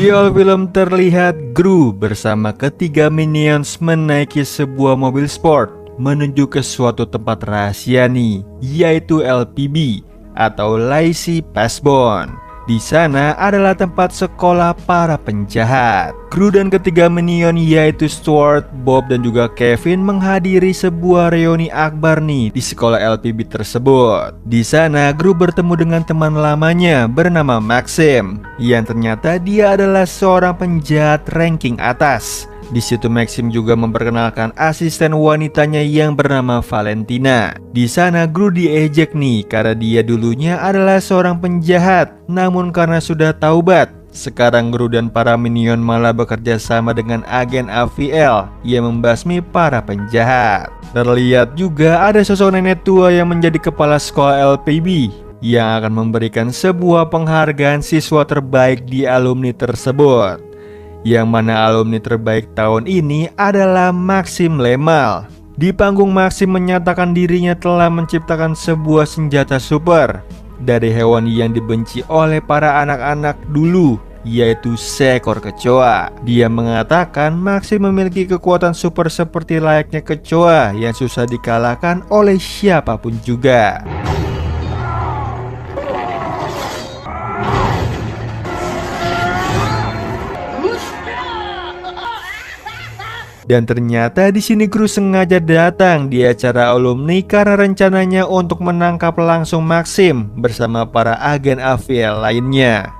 Di awal film terlihat Gru bersama ketiga minions menaiki sebuah mobil sport menuju ke suatu tempat rahasia nih, yaitu LPB atau Lazy Passbone. Di sana adalah tempat sekolah para penjahat. Gru dan ketiga minion yaitu Stuart, Bob dan juga Kevin menghadiri sebuah reuni akbar nih di sekolah LPB tersebut. Di sana Gru bertemu dengan teman lamanya bernama Maxim, yang ternyata dia adalah seorang penjahat ranking atas. Di situ Maxim juga memperkenalkan asisten wanitanya yang bernama Valentina. Di sana Gru diejek nih karena dia dulunya adalah seorang penjahat, namun karena sudah taubat, sekarang Gru dan para minion malah bekerja sama dengan agen AVL yang membasmi para penjahat. Terlihat juga ada sosok nenek tua yang menjadi kepala sekolah LPB yang akan memberikan sebuah penghargaan siswa terbaik di alumni tersebut. Yang mana alumni terbaik tahun ini adalah Maxim Lemal. Di panggung Maxim menyatakan dirinya telah menciptakan sebuah senjata super dari hewan yang dibenci oleh para anak-anak dulu, yaitu seekor kecoa. Dia mengatakan Maxim memiliki kekuatan super seperti layaknya kecoa yang susah dikalahkan oleh siapapun juga. Dan ternyata di sini Gru sengaja datang di acara alumni karena rencananya untuk menangkap langsung Maxim bersama para agen AVL lainnya.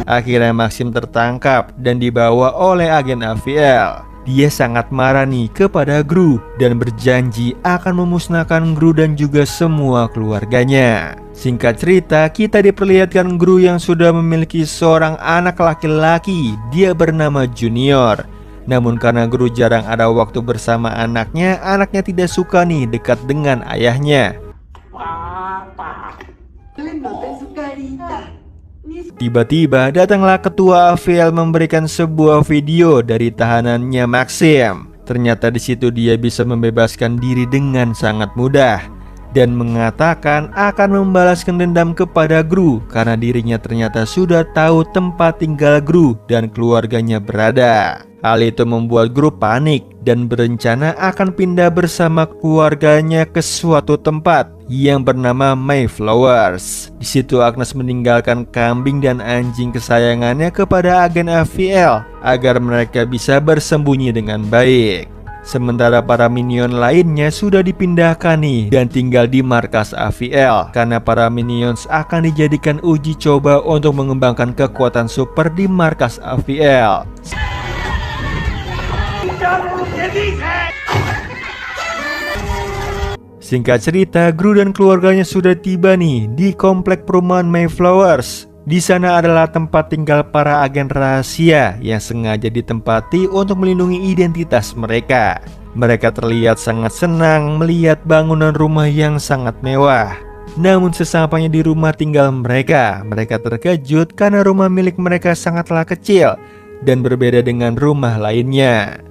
Akhirnya Maxim tertangkap dan dibawa oleh agen AVL. Dia sangat marah nih kepada Gru dan berjanji akan memusnahkan Gru dan juga semua keluarganya. Singkat cerita, kita diperlihatkan Gru yang sudah memiliki seorang anak laki-laki. Dia bernama Junior. Namun karena Gru jarang ada waktu bersama anaknya tidak suka nih dekat dengan ayahnya. Tiba-tiba datanglah ketua AVL memberikan sebuah video dari tahanannya Maxim. Ternyata di situ dia bisa membebaskan diri dengan sangat mudah dan mengatakan akan membalaskan dendam kepada Gru karena dirinya ternyata sudah tahu tempat tinggal Gru dan keluarganya berada. Hal itu membuat Gru panik dan berencana akan pindah bersama keluarganya ke suatu tempat yang bernama Mayflowers. Di situ Agnes meninggalkan kambing dan anjing kesayangannya kepada agen AVL agar mereka bisa bersembunyi dengan baik. Sementara para minion lainnya sudah dipindahkan nih dan tinggal di markas AVL karena para minions akan dijadikan uji coba untuk mengembangkan kekuatan super di markas AVL. Singkat cerita, Gru dan keluarganya sudah tiba nih di komplek perumahan Mayflowers. Di sana adalah tempat tinggal para agen rahasia yang sengaja ditempati untuk melindungi identitas mereka. Mereka terlihat sangat senang melihat bangunan rumah yang sangat mewah. Namun sesampainya di rumah tinggal mereka terkejut karena rumah milik mereka sangatlah kecil dan berbeda dengan rumah lainnya.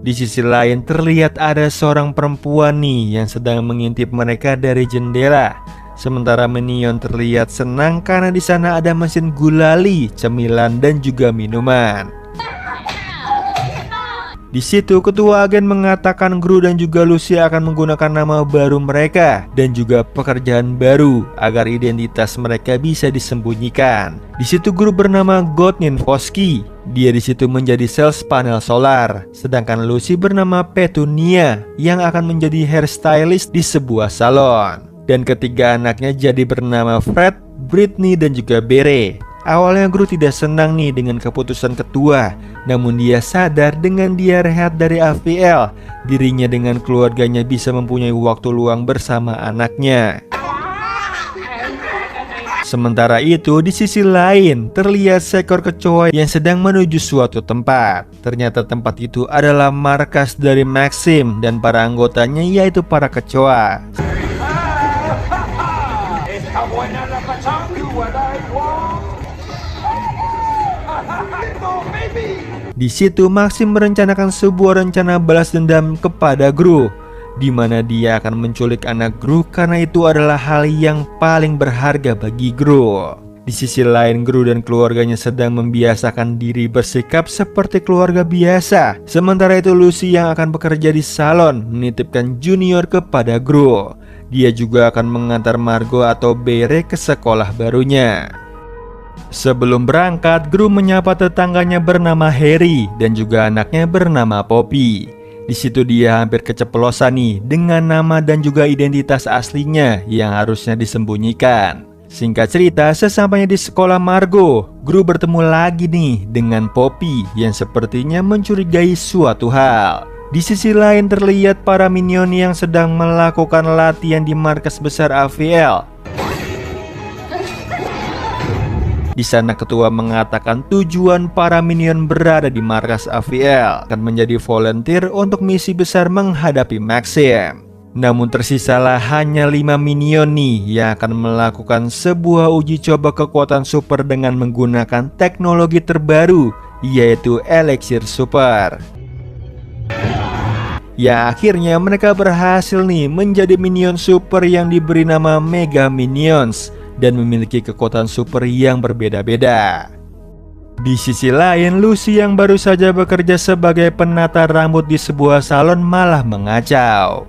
Di sisi lain terlihat ada seorang perempuan nih yang sedang mengintip mereka dari jendela. Sementara minion terlihat senang karena di sana ada mesin gulali, cemilan dan juga minuman. Di situ ketua agen mengatakan Gru dan juga Lucy akan menggunakan nama baru mereka dan juga pekerjaan baru agar identitas mereka bisa disembunyikan. Di situ Gru bernama Godnin Foski. Dia di situ menjadi sales panel solar, sedangkan Lucy bernama Petunia yang akan menjadi hairstylist di sebuah salon. Dan ketiga anaknya jadi bernama Fred, Britney dan juga Bere. Awalnya Gru tidak senang nih dengan keputusan ketua, namun dia sadar dengan dia rehat dari AVL, dirinya dengan keluarganya bisa mempunyai waktu luang bersama anaknya. Sementara itu di sisi lain terlihat seekor kecoa yang sedang menuju suatu tempat. Ternyata tempat itu adalah markas dari Maxim dan para anggotanya, yaitu para kecoa. Di situ Maxim merencanakan sebuah rencana balas dendam kepada Gru, di mana dia akan menculik anak Gru karena itu adalah hal yang paling berharga bagi Gru. Di sisi lain, Gru dan keluarganya sedang membiasakan diri bersikap seperti keluarga biasa. Sementara itu Lucy yang akan bekerja di salon menitipkan Junior kepada Gru. Dia juga akan mengantar Margot atau Bere ke sekolah barunya. Sebelum berangkat, Gru menyapa tetangganya bernama Harry dan juga anaknya bernama Poppy. Di situ dia hampir keceplosan nih dengan nama dan juga identitas aslinya yang harusnya disembunyikan. Singkat cerita, sesampainya di sekolah Margot, Gru bertemu lagi nih dengan Poppy yang sepertinya mencurigai suatu hal. Di sisi lain terlihat para minion yang sedang melakukan latihan di markas besar AVL. Di sana ketua mengatakan tujuan para minion berada di markas AVL akan menjadi volunteer untuk misi besar menghadapi Maxim. Namun tersisalah hanya 5 minion nih yang akan melakukan sebuah uji coba kekuatan super dengan menggunakan teknologi terbaru, yaitu Elixir Super. Ya akhirnya mereka berhasil nih menjadi minion super yang diberi nama Mega Minions dan memiliki kekuatan super yang berbeda-beda. Di sisi lain, Lucy yang baru saja bekerja sebagai penata rambut di sebuah salon malah mengacau.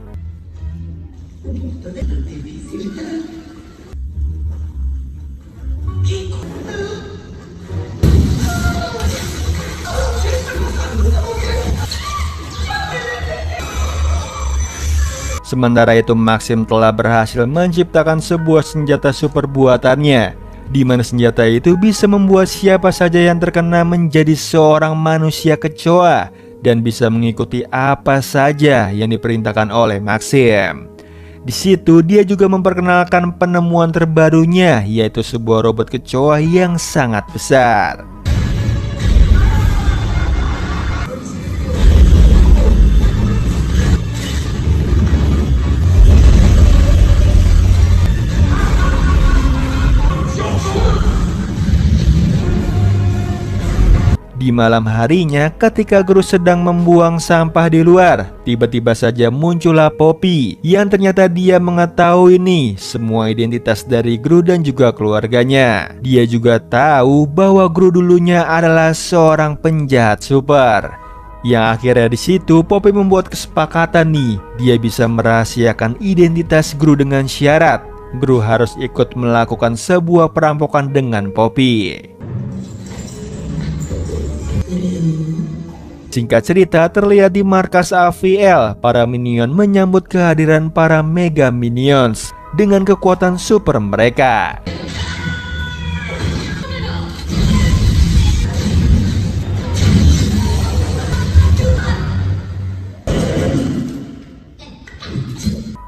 Sementara itu Maxim telah berhasil menciptakan sebuah senjata super buatannya, di mana senjata itu bisa membuat siapa saja yang terkena menjadi seorang manusia kecoa dan bisa mengikuti apa saja yang diperintahkan oleh Maxim. Di situ dia juga memperkenalkan penemuan terbarunya, yaitu sebuah robot kecoa yang sangat besar. Di malam harinya, ketika Gru sedang membuang sampah di luar, tiba-tiba saja muncullah Poppy yang ternyata dia mengetahui nih semua identitas dari Gru dan juga keluarganya. Dia juga tahu bahwa Gru dulunya adalah seorang penjahat super. Yang akhirnya di situ Poppy membuat kesepakatan nih, dia bisa merahasiakan identitas Gru dengan syarat Gru harus ikut melakukan sebuah perampokan dengan Poppy. Singkat cerita, terlihat di markas AVL, para minion menyambut kehadiran para Mega Minions dengan kekuatan super mereka.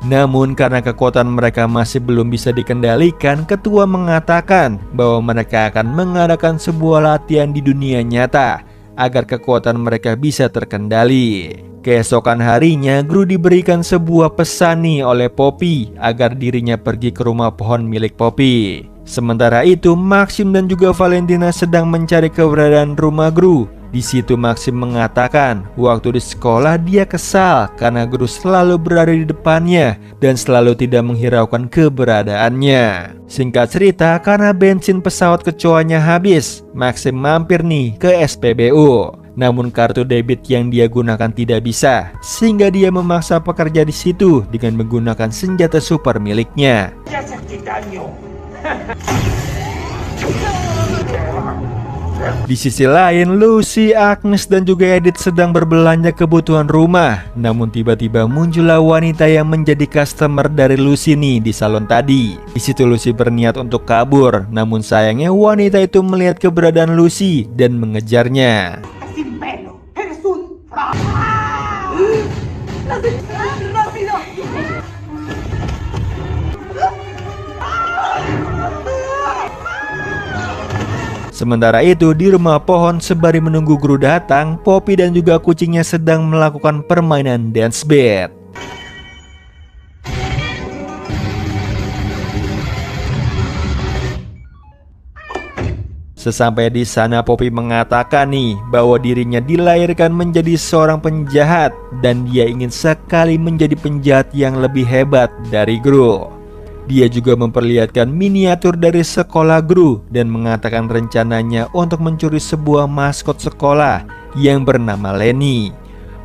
Namun karena kekuatan mereka masih belum bisa dikendalikan, ketua mengatakan bahwa mereka akan mengadakan sebuah latihan di dunia nyata agar kekuatan mereka bisa terkendali. Keesokan harinya, Gru diberikan sebuah pesan nih oleh Poppy agar dirinya pergi ke rumah pohon milik Poppy. Sementara itu, Maxim dan juga Valentina sedang mencari keberadaan rumah Gru. Di situ Maxim mengatakan waktu di sekolah dia kesal karena Gru selalu berada di depannya dan selalu tidak menghiraukan keberadaannya. Singkat cerita, karena bensin pesawat kecoanya habis, Maxim mampir nih ke SPBU. Namun kartu debit yang dia gunakan tidak bisa, sehingga dia memaksa pekerja di situ dengan menggunakan senjata super miliknya. Di sisi lain, Lucy, Agnes, dan juga Edith sedang berbelanja kebutuhan rumah. Namun tiba-tiba muncullah wanita yang menjadi customer dari Lucy nih di salon tadi. Di situ Lucy berniat untuk kabur, namun sayangnya wanita itu melihat keberadaan Lucy dan mengejarnya. Sementara itu di rumah pohon sembari menunggu Gru datang, Poppy dan juga kucingnya sedang melakukan permainan dance beat. Sesampai di sana Poppy mengatakan nih bahwa dirinya dilahirkan menjadi seorang penjahat dan dia ingin sekali menjadi penjahat yang lebih hebat dari Gru. Dia juga memperlihatkan miniatur dari sekolah Gru dan mengatakan rencananya untuk mencuri sebuah maskot sekolah yang bernama Lenny.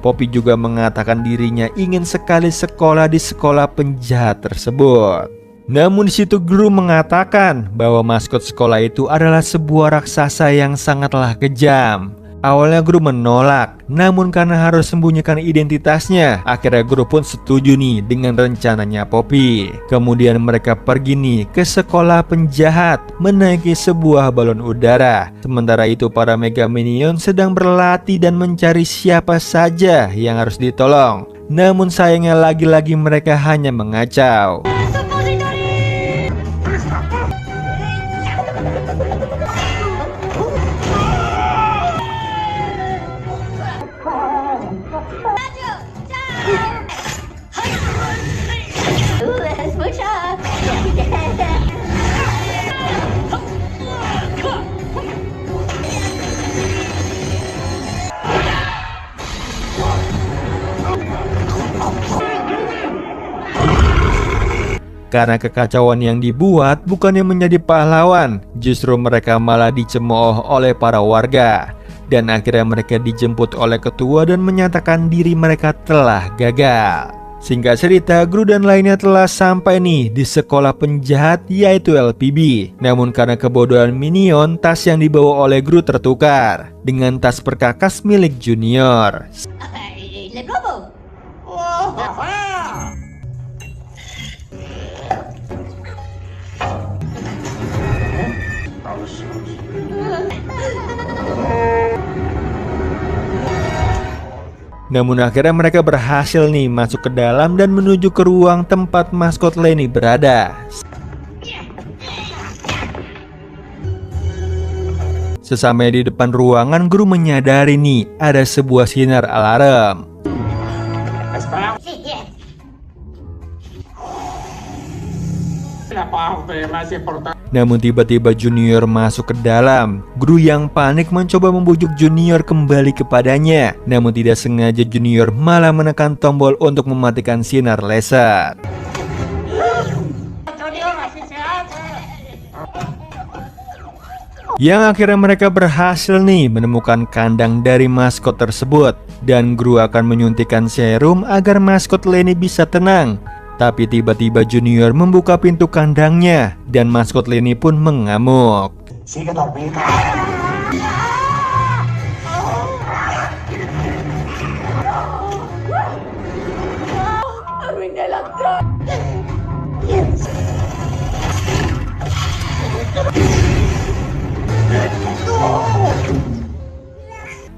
Poppy juga mengatakan dirinya ingin sekali sekolah di sekolah penjahat tersebut. Namun di situ Gru mengatakan bahwa maskot sekolah itu adalah sebuah raksasa yang sangatlah kejam. Awalnya Gru menolak, namun karena harus sembunyikan identitasnya, akhirnya Gru pun setuju nih dengan rencananya Poppy. Kemudian mereka pergi nih ke sekolah penjahat menaiki sebuah balon udara. Sementara itu para Mega Minion sedang berlatih dan mencari siapa saja yang harus ditolong. Namun sayangnya lagi-lagi mereka hanya mengacau. Karena kekacauan yang dibuat bukannya menjadi pahlawan, justru mereka malah dicemooh oleh para warga. Dan akhirnya mereka dijemput oleh ketua dan menyatakan diri mereka telah gagal. Singkat cerita, Gru dan lainnya telah sampai nih di sekolah penjahat yaitu LPB. Namun karena kebodohan Minion, tas yang dibawa oleh Gru tertukar dengan tas perkakas milik Junior. Namun akhirnya mereka berhasil nih masuk ke dalam dan menuju ke ruang tempat maskot Lenny berada. Sesampai di depan ruangan, Gru menyadari nih ada sebuah sinar alarm. Namun tiba-tiba Junior masuk ke dalam. Gru yang panik mencoba membujuk Junior kembali kepadanya. Namun tidak sengaja Junior malah menekan tombol untuk mematikan sinar laser. Yang akhirnya mereka berhasil nih menemukan kandang dari maskot tersebut. Dan Gru akan menyuntikkan serum agar maskot Lenny bisa tenang. Tapi tiba-tiba Junior membuka pintu kandangnya dan maskot Lenny pun mengamuk.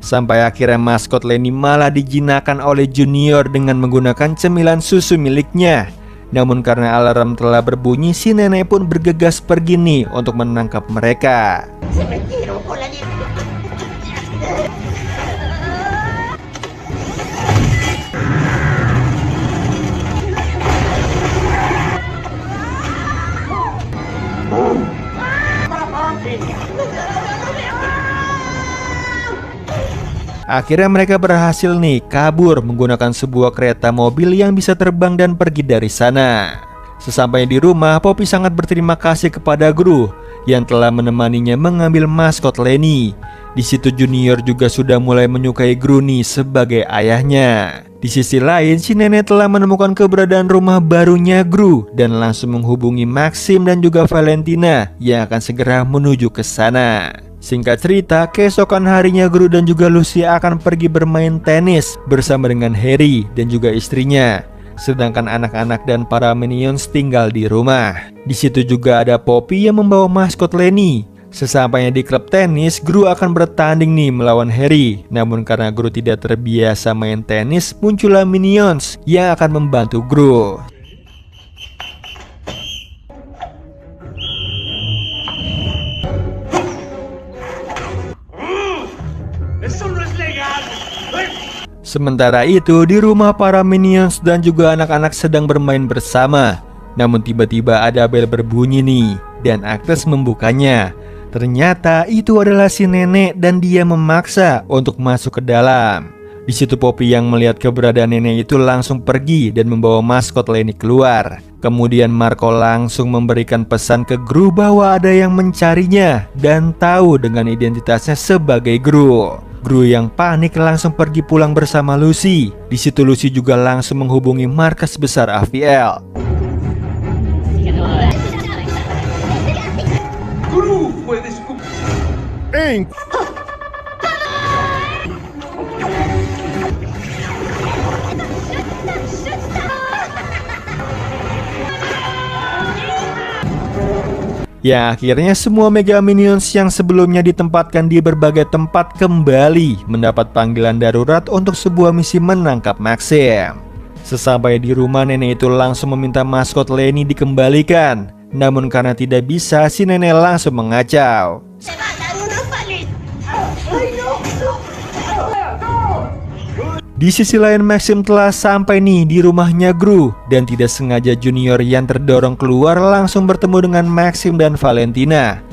Sampai akhirnya maskot Lenny malah dijinakkan oleh Junior dengan menggunakan cemilan susu miliknya. Namun karena alarm telah berbunyi, si nenek pun bergegas pergi nih untuk menangkap mereka. Akhirnya mereka berhasil nih kabur menggunakan sebuah kereta mobil yang bisa terbang dan pergi dari sana. Sesampainya di rumah, Poppy sangat berterima kasih kepada Gru yang telah menemaninya mengambil maskot Lenny. Di situ Junior juga sudah mulai menyukai Gru nih sebagai ayahnya. Di sisi lain, si nenek telah menemukan keberadaan rumah barunya Gru dan langsung menghubungi Maxim dan juga Valentina yang akan segera menuju ke sana. Singkat cerita, keesokan harinya Gru dan juga Lucy akan pergi bermain tenis bersama dengan Harry dan juga istrinya. Sedangkan anak-anak dan para minions tinggal di rumah. Di situ juga ada Poppy yang membawa maskot Lenny. Sesampainya di klub tenis, Gru akan bertanding nih melawan Harry. Namun karena Gru tidak terbiasa main tenis, muncullah minions yang akan membantu Gru. Sementara itu, di rumah para minions dan juga anak-anak sedang bermain bersama. Namun tiba-tiba ada bel berbunyi nih, dan Agnes membukanya. Ternyata itu adalah si nenek dan dia memaksa untuk masuk ke dalam. Di situ Poppy yang melihat keberadaan nenek itu langsung pergi dan membawa maskot Lenny keluar. Kemudian Marco langsung memberikan pesan ke Gru bahwa ada yang mencarinya dan tahu dengan identitasnya sebagai Gru. Gru yang panik langsung pergi pulang bersama Lucy. Di situ Lucy juga langsung menghubungi markas besar AVL. Gru fue descubierto. Ya, akhirnya semua Mega Minions yang sebelumnya ditempatkan di berbagai tempat kembali mendapat panggilan darurat untuk sebuah misi menangkap Maxim. Sesampai di rumah, nenek itu langsung meminta maskot Lenny dikembalikan. Namun karena tidak bisa, si nenek langsung mengacau. Di sisi lain, Maxim telah sampai nih di rumahnya Gru dan tidak sengaja Junior yang terdorong keluar langsung bertemu dengan Maxim dan Valentina.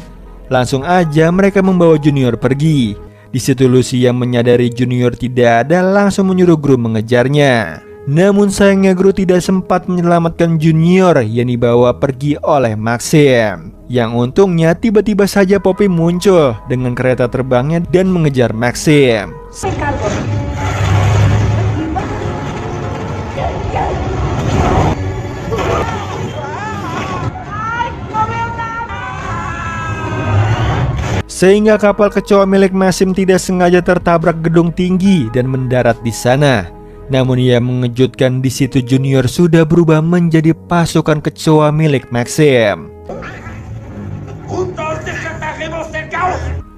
Langsung aja mereka membawa Junior pergi. Di situ Lucy yang menyadari Junior tidak ada langsung menyuruh Gru mengejarnya. Namun sayangnya Gru tidak sempat menyelamatkan Junior yang dibawa pergi oleh Maxim. Yang untungnya tiba-tiba saja Poppy muncul dengan kereta terbangnya dan mengejar Maxim. Sehingga kapal kecoa milik Maxim tidak sengaja tertabrak gedung tinggi dan mendarat di sana. Namun ia mengejutkan, di situ Junior sudah berubah menjadi pasukan kecoa milik Maxim.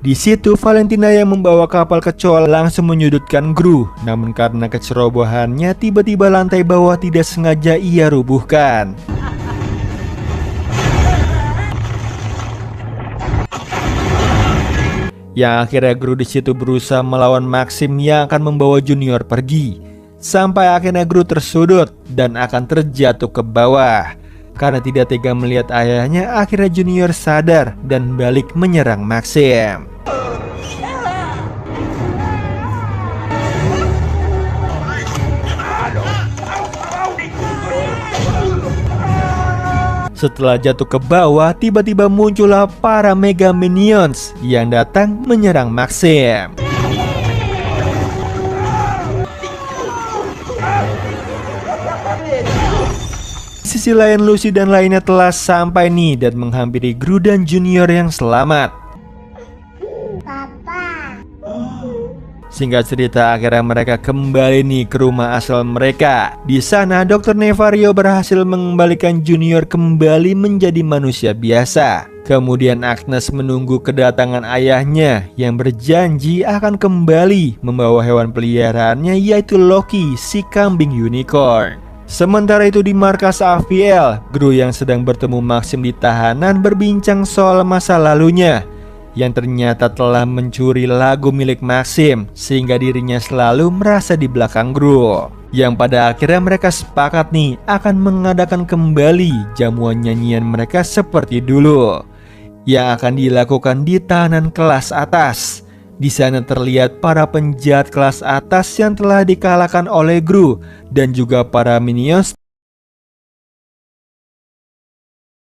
Di situ Valentina yang membawa kapal kecoa langsung menyudutkan Gru. Namun karena kecerobohannya, tiba-tiba lantai bawah tidak sengaja ia rubuhkan. Yang akhirnya Gru di situ berusaha melawan Maxim yang akan membawa Junior pergi. Sampai akhirnya Gru tersudut dan akan terjatuh ke bawah. Karena tidak tega melihat ayahnya, akhirnya Junior sadar dan balik menyerang Maxim. Setelah jatuh ke bawah, tiba-tiba muncullah para Mega Minions yang datang menyerang Maxim. Di sisi lain, Lucy dan lainnya telah sampai nih dan menghampiri Gru dan Junior yang selamat. Singkat cerita, akhirnya mereka kembali nih ke rumah asal mereka. Di sana, Dr. Nefario berhasil mengembalikan Junior kembali menjadi manusia biasa. Kemudian Agnes menunggu kedatangan ayahnya yang berjanji akan kembali membawa hewan peliharaannya, yaitu Loki, si kambing unicorn. Sementara itu di markas AVL, Gru yang sedang bertemu Maxim di tahanan berbincang soal masa lalunya yang ternyata telah mencuri lagu milik Maxim, sehingga dirinya selalu merasa di belakang Gru. Yang pada akhirnya mereka sepakat nih akan mengadakan kembali jamuan nyanyian mereka seperti dulu, yang akan dilakukan di tahanan kelas atas. Di sana terlihat para penjahat kelas atas yang telah dikalahkan oleh Gru dan juga para minions